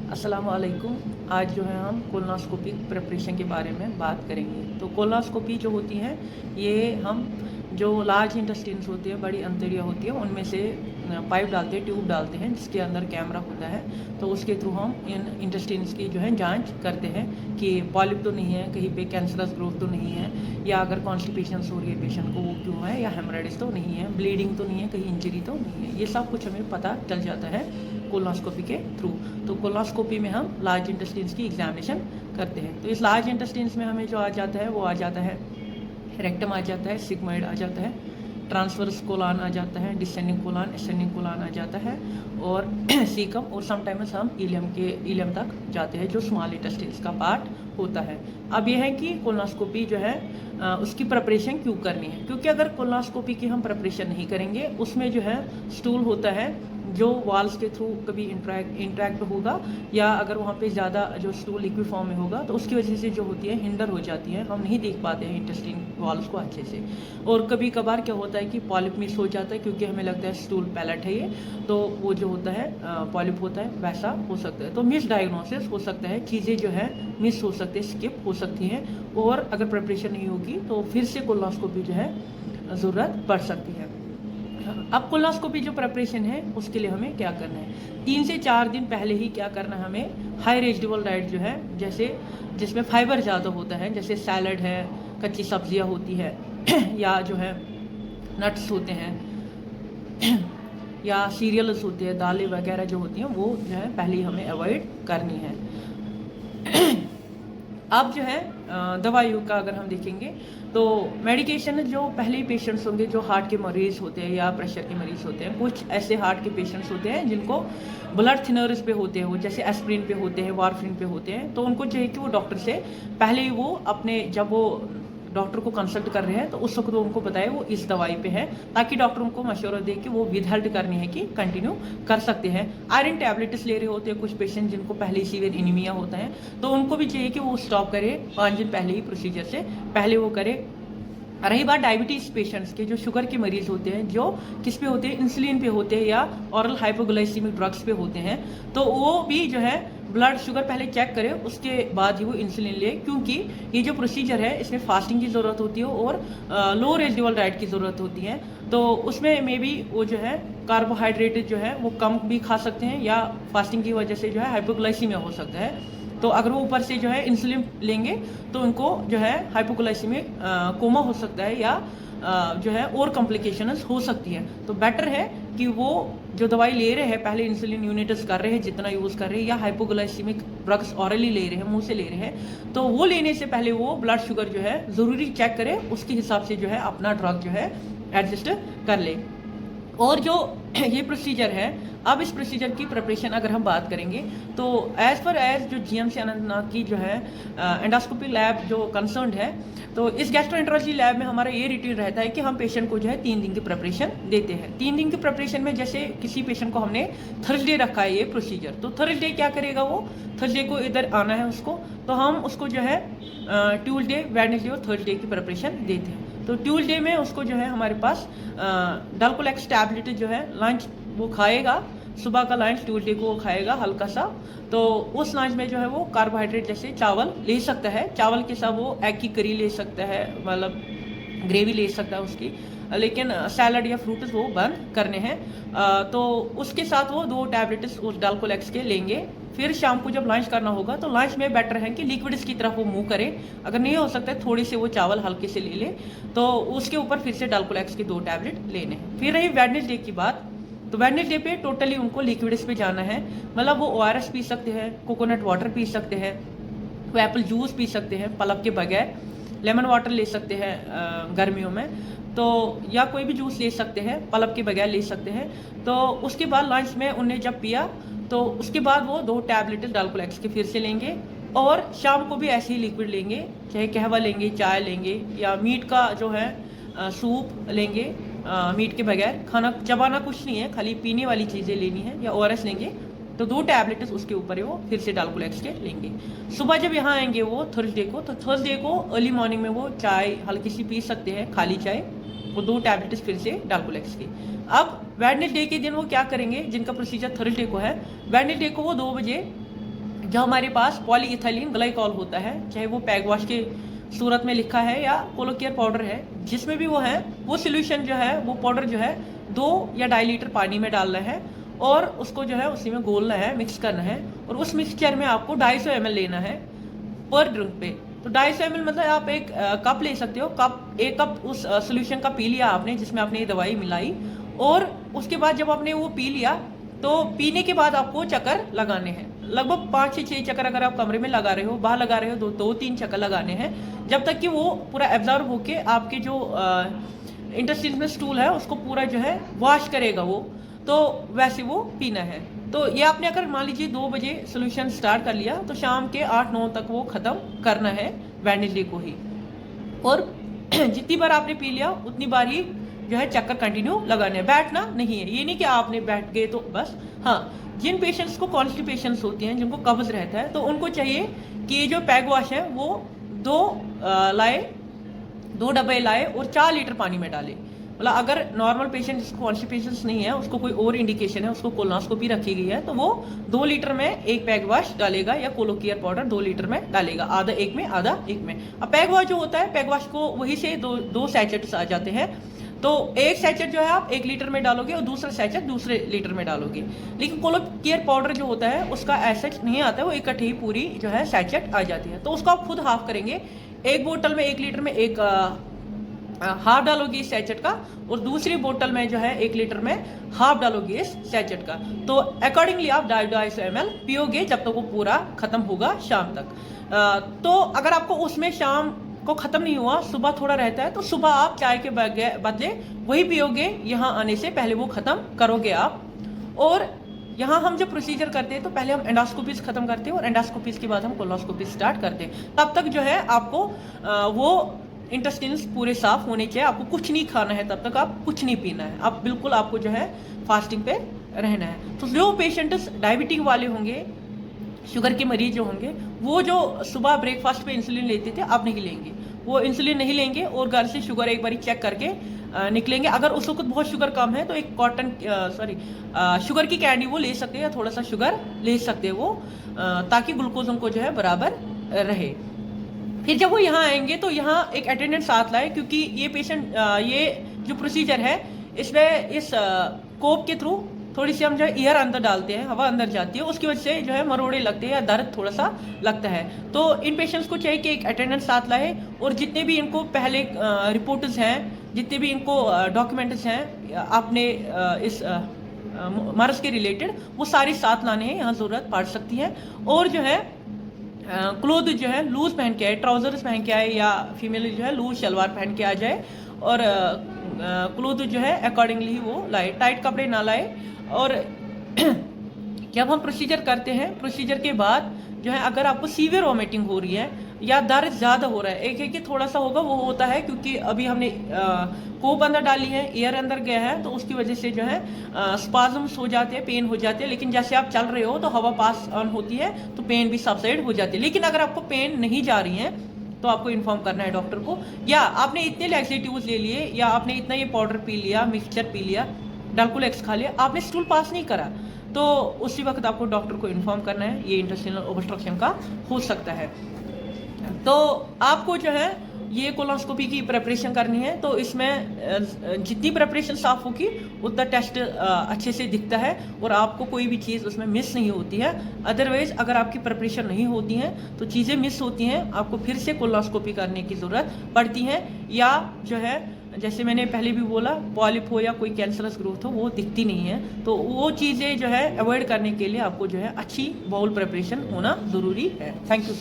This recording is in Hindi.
अस्सलाम वालेकुम। आज जो है हम कोलोनोस्कोपी प्रिपरेशन के बारे में बात करेंगे। तो कोलोनोस्कोपी जो होती है, ये हम जो लार्ज इंटेस्टाइन्स होती है, बड़ी अंतड़ियाँ होती है, उनमें से पाइप डालते हैं, ट्यूब डालते हैं, जिसके अंदर कैमरा होता है। तो उसके थ्रू हम इन इंटेस्टाइन्स की जो है जांच करते हैं कि पॉलिप तो नहीं है, कहीं पे कैंसरस ग्रोथ तो नहीं है, या अगर कॉन्स्टिपेशन हो रही है पेशेंट को वो क्यों है, या हेमरेडिज तो नहीं है, ब्लीडिंग तो नहीं है, कहीं इंजरी तो नहीं है। ये सब कुछ हमें पता चल जाता है कोलोनोस्कोपी के थ्रू। तो कोलोनोस्कोपी में हम लार्ज इंटेस्टाइन्स की एग्जामिनेशन करते हैं। तो इस लार्ज इंटेस्टाइन्स में हमें जो आ जाता है वो आ जाता है रेक्टम आ जाता है, सिग्मोइड आ जाता है, ट्रांसवर्स कोलन आ जाता है, डिसेंडिंग कोलन, असेंडिंग कोलन आ जाता है, और सीकम, और समटाइम्स हम इलियम तक जाते हैं, जो स्मॉल इंटेस्टाइन्स का पार्ट होता है। अब यह है कि कोलोनोस्कोपी जो है उसकी प्रिपरेशन क्यों करनी है, क्योंकि अगर कोलोनोस्कोपी की हम प्रिपरेशन नहीं करेंगे, उसमें जो है स्टूल होता है जो वॉल्स के थ्रू कभी इंट्रैक्ट होगा, या अगर वहाँ पे ज़्यादा जो स्टूल लिक्विड फॉर्म में होगा तो उसकी वजह से जो होती है हिंडर हो जाती है, हम नहीं देख पाते हैं इंटेस्टाइन वॉल्स को अच्छे से। और कभी कभार क्या होता है कि पॉलिप मिस हो जाता है, क्योंकि हमें लगता है स्टूल पैलेट है ये, तो वो जो होता है पॉलिप होता है, वैसा हो सकता है। तो मिस डायग्नोसिस हो सकता है, चीज़ें जो है मिस हो सकती है, स्किप हो सकती हैं, और अगर प्रिपरेशन नहीं होगी तो फिर से कोलोनोस्कोपी जो है ज़रूरत पड़ सकती है। अब कोलोनोस्कोपी जो प्रिपरेशन है उसके लिए हमें क्या करना है, 3 से 4 दिन पहले ही क्या करना है, हमें हाई वेजिटेबल डाइट जो है, जैसे जिसमें फाइबर ज़्यादा होता है, जैसे सैलड है, कच्ची सब्जियां होती है, या जो है नट्स होते हैं, या सीरियल्स होते हैं, दालें वगैरह जो होती हैं, वो जो है पहले ही हमें अवॉइड करनी है। अब जो है दवाइयों का अगर हम देखेंगे तो मेडिकेशन जो पहले ही पेशेंट्स होंगे जो हार्ट के मरीज़ होते हैं या प्रेशर के मरीज़ होते हैं, कुछ ऐसे हार्ट के पेशेंट्स होते हैं जिनको ब्लड थिनर्स पे होते हैं, वो जैसे एस्प्रिन पे होते हैं, वारफिन पे होते हैं, तो उनको चाहिए कि वो डॉक्टर से पहले ही वो अपने, जब वो डॉक्टर को कंसल्ट कर रहे हैं तो उस वक्त वो उनको बताए वो इस दवाई पे है, ताकि डॉक्टर उनको मशवरा दे कि वो विद हेल्थ करनी है कि कंटिन्यू कर सकते हैं। आयरन टैबलेट्स ले रहे होते हैं कुछ पेशेंट जिनको पहले ही सीवियर एनीमिया होता है, तो उनको भी चाहिए कि वो स्टॉप करे 5 दिन पहले ही, प्रोसीजर से पहले वो करे। रही बात डायबिटीज पेशेंट्स के, जो शुगर के मरीज होते हैं, जो किस पे होते हैं, इंसुलिन पे होते हैं, या ऑरल हाइपोग्लाइसीमिक ड्रग्स पे होते हैं, तो वो भी जो है ब्लड शुगर पहले चेक करे, उसके बाद ही वो इंसुलिन ले, क्योंकि ये जो प्रोसीजर है इसमें फास्टिंग की ज़रूरत होती है और लो रेजिडुअल डाइट की ज़रूरत होती है। तो उसमें मे बी वो जो है कार्बोहाइड्रेट जो है वो कम भी खा सकते हैं, या फास्टिंग की वजह से जो है हाइपोग्लाइसीमिया हो सकता है। तो अगर वो ऊपर से जो है इंसुलिन लेंगे तो उनको जो है हाइपोग्लाइसीमिक कोमा हो सकता है, या जो है और कॉम्प्लिकेशंस हो सकती है। तो बेटर है कि वो जो दवाई ले रहे हैं, पहले इंसुलिन यूनिट्स कर रहे हैं जितना यूज़ कर रहे हैं, या हाइपोग्लाइसीमिक ड्रग्स ऑरली ले रहे हैं, मुंह से ले रहे हैं, तो वो लेने से पहले वो ब्लड शुगर जो है ज़रूरी चेक करें, उसके हिसाब से जो है अपना ड्रग जो है एडजस्ट कर ले। और जो ये प्रोसीजर है, अब इस प्रोसीजर की प्रिपरेशन अगर हम बात करेंगे तो एज पर एज जो जीएमसी अनंतनाग की जो है एंडोस्कोपी लैब जो कंसर्न है, तो इस गैस्ट्रोएंटरोलॉजी लैब में हमारा ये रूटीन रहता है कि हम पेशेंट को जो है 3 दिन की प्रिपरेशन देते हैं। 3 दिन की प्रिपरेशन में जैसे किसी पेशेंट को हमने थर्सडे रखा है ये प्रोसीजर, तो थर्सडे क्या करेगा, वो थर्सडे को इधर आना है उसको, तो हम उसको जो है ट्यूसडे, वेडनेसडे और थर्सडे की प्रिपरेशन देते हैं। तो ट्यूसडे में उसको जो है हमारे पास डल्कोलेक्स टैबलेट जो है लंच वो खाएगा, सुबह का लंच ट्यूसडे को वो खाएगा हल्का सा। तो उस लंच में जो है वो कार्बोहाइड्रेट जैसे चावल ले सकता है, चावल के साथ वो एग की करी ले सकता है, मतलब ग्रेवी ले सकता है उसकी, लेकिन सैलड या फ्रूट्स वो बंद करने हैं। तो उसके साथ वो 2 टैबलेट्स उस डल्कोलेक्स के लेंगे। फिर शाम को जब लंच करना होगा तो लंच में बेटर है कि लिक्विड्स की तरफ वो मूव करे, अगर नहीं हो सकता है थोड़े से वो चावल हल्के से ले ले, तो उसके ऊपर फिर से डल्कोलेक्स के 2 टैबलेट लेने हैं। फिर रही वेडनेसडे की बात, तो वेडनेसडे पे टोटली उनको लिक्विड्स पे जाना है, मतलब वो ओआरएस पी सकते हैं, कोकोनट वाटर पी सकते हैं, वो एप्पल जूस पी सकते हैं पल्प के बगैर, लेमन वाटर ले सकते हैं गर्मियों में, तो या कोई भी जूस ले सकते हैं, पल्प के बगैर ले सकते हैं। तो उसके बाद लंच में उन्हें जब पिया तो उसके बाद वो 2 टैबलेट डल्कोलेक्स के फिर से लेंगे, और शाम को भी ऐसे ही लिक्विड लेंगे, चाहे कहवा लेंगे, चाय लेंगे, या मीट का जो है सूप लेंगे, मीट के बगैर, खाना चबाना कुछ नहीं है, खाली पीने वाली चीज़ें लेनी है, या ओआरएस लेंगे। तो 2 टैबलेट्स उसके ऊपर है वो फिर से डल्कोलेक्स के लेंगे। सुबह जब यहाँ आएंगे वो थर्सडे को, तो थर्सडे को अर्ली मॉर्निंग में वो चाय हल्की सी पी सकते हैं, खाली चाय, वो 2 टैबलेट्स फिर से डल्कोलेक्स के। अब वेडनेसडे के दिन वो क्या करेंगे, जिनका प्रोसीजर थर्सडे को है, वेडनेसडे को वो 2 बजे जो हमारे पास पॉलीइथाइलिन ग्लाइकॉल होता है, चाहे वो पैग वॉश के सूरत में लिखा है या कोलोकेयर पाउडर है, जिसमें भी वो है, वो सोल्यूशन जो है, वो पाउडर जो है 2 या 2.5 लीटर पानी में डालना है और उसको जो है उसी में घोलना है, मिक्स करना है। और उस मिक्सचर में आपको 250 ml लेना है पर ड्रिंक पे। तो 250 ml मतलब आप एक कप ले सकते हो, एक कप उस सोल्यूशन का पी लिया आपने, जिसमें आपने ये दवाई मिलाई, और उसके बाद जब आपने वो पी लिया तो पीने के बाद आपको चक्कर लगाने हैं। लगभग 5 से 6 चक्कर अगर आप कमरे में लगा रहे हो, बाहर लगा रहे हो, 2-3 चक्कर लगाने हैं, जब तक कि वो पूरा एब्जॉर्ब होके आपके जो इंटेस्टाइन में स्टूल है उसको पूरा जो है वॉश करेगा वो, तो वैसे वो पीना है। तो ये आपने अगर मान लीजिए 2 बजे सोल्यूशन स्टार्ट कर लिया तो शाम के 8-9 तक वो ख़त्म करना है वेडनेसडे को ही। और जितनी बार आपने पी लिया उतनी बार ही जो है चक्कर कंटिन्यू लगाने हैं, बैठना नहीं है। ये नहीं कि आपने बैठ गए तो बस। हाँ, जिन पेशेंट्स को कॉन्स्टिपेशंस होती हैं, जिनको कब्ज रहता है, तो उनको चाहिए कि ये जो पैग वॉश है वो 2 डब्बे लाए और 4 लीटर पानी में डाले। मतलब अगर नॉर्मल पेशेंट जिसको कॉन्स्टिपेशंस नहीं है, उसको कोई और इंडिकेशन है, उसको कोलोनोस्कोपी रखी गई है, तो वो 2 लीटर में एक पैग वॉश डालेगा या कोलोकेयर पाउडर 2 लीटर में डालेगा, आधा एक में आधा एक में। अब पैग वॉश जो होता है, पैग वॉश को वही से 2 सैचेट्स आ जाते हैं। तो एक सैचेट जो है आप 1 लीटर में डालोगे और दूसरा सैचेट दूसरे लीटर में डालोगे। लेकिन कोलोकेयर पाउडर जो होता है उसका ऐसा नहीं आता है, वो इकट्ठे ही पूरी जो है सैचेट आ जाती है। तो उसको आप खुद हाफ करेंगे। एक बोतल में 1 लीटर में एक हाफ डालोगे इस सैचेट का, और दूसरी बोतल में जो है 1 लीटर में हाफ डालोगे इस सैचेट का। तो अकॉर्डिंगली आप 250 ml पियोगे जब तक वो पूरा खत्म होगा शाम तक। तो अगर आपको उसमें शाम को खत्म नहीं हुआ, सुबह थोड़ा रहता है, तो सुबह आप चाय के बदले वही पियोगे, यहाँ आने से पहले वो खत्म करोगे आप। और यहाँ हम जब प्रोसीजर करते हैं तो पहले हम एंडोस्कोपीज खत्म करते हैं और एंडोस्कोपीज के बाद हम कोलोनोस्कोपी स्टार्ट करते हैं। तब तक जो है आपको वो इंटेस्टाइन्स पूरे साफ होने चाहिए, आपको कुछ नहीं खाना है, तब तक आप कुछ नहीं पीना है, आप बिल्कुल आपको जो है फास्टिंग पे रहना है। तो जो पेशेंट्स डायबिटिक वाले होंगे, शुगर के मरीज जो होंगे, वो जो सुबह ब्रेकफास्ट पे इंसुलिन लेते थे अब नहीं लेंगे, वो इंसुलिन नहीं लेंगे और घर से शुगर एक बारी चेक करके निकलेंगे। अगर उस वक्त बहुत शुगर कम है तो एक शुगर की कैंडी वो ले सकते हैं या थोड़ा सा शुगर ले सकते हैं वो, ताकि ग्लूकोज उनको जो है बराबर रहे। फिर जब वो यहाँ आएंगे तो यहाँ एक अटेंडेंट साथ लाए, क्योंकि ये पेशेंट ये जो प्रोसीजर है इसमें इस कोप के थ्रू थोड़ी सी हम जो है एयर अंदर डालते हैं, हवा अंदर जाती है, उसकी वजह से जो है मरोड़े लगते हैं या दर्द थोड़ा सा लगता है। तो इन पेशेंट्स को चाहिए कि एक अटेंडेंट साथ लाए, और जितने भी इनको पहले रिपोर्ट्स हैं, जितने भी इनको डॉक्यूमेंट्स हैं आपने इस मर्ज के रिलेटेड, वो सारे साथ लाने हैं, यहाँ ज़रूरत पड़ सकती है। और जो है क्लोथ जो है लूज पहन के आए, ट्राउजर्स पहन के आए, या फीमेल जो है लूज शलवार पहन के आ जाए, और क्लोथ जो है अकॉर्डिंगली वो लाए, टाइट कपड़े ना लाए। और जब हम प्रोसीजर करते हैं, प्रोसीजर के बाद जो है अगर आपको सीवियर वॉमिटिंग हो रही है या दर्द ज़्यादा हो रहा है, एक है कि थोड़ा सा होगा, वो होता है क्योंकि अभी हमने कोप अंदर डाली है, एयर अंदर गया है, तो उसकी वजह से जो है स्पाज्म्स हो जाते हैं, पेन हो जाते हैं। लेकिन जैसे आप चल रहे हो तो हवा पास ऑन होती है तो पेन भी सबसाइड हो जाती है। लेकिन अगर आपको पेन नहीं जा रही है तो आपको इन्फॉर्म करना है डॉक्टर को, या आपने इतने लैक्सेटिव्स ले लिए, या आपने इतना ये पाउडर पी लिया, मिक्सचर पी लिया, डाल्कोलेक्स खा लिया, आपने स्टूल पास नहीं करा, तो उसी वक्त आपको डॉक्टर को इन्फॉर्म करना है, ये इंटेस्टाइनल ऑब्स्ट्रक्शन का हो सकता है। तो आपको जो है ये कोलोनोस्कोपी की प्रिपरेशन करनी है, तो इसमें जितनी प्रिपरेशन साफ होगी उतना टेस्ट अच्छे से दिखता है और आपको कोई भी चीज़ उसमें मिस नहीं होती है। अदरवाइज अगर आपकी प्रिपरेशन नहीं होती हैं तो चीज़ें मिस होती हैं, आपको फिर से कोलोनोस्कोपी करने की ज़रूरत पड़ती है, या जो है जैसे मैंने पहले भी बोला, पॉलिप हो या कोई कैंसरस ग्रोथ हो, वो दिखती नहीं है। तो वो चीज़ें जो है अवॉइड करने के लिए आपको जो है अच्छी बाउल प्रिपरेशन होना ज़रूरी है। Thank you.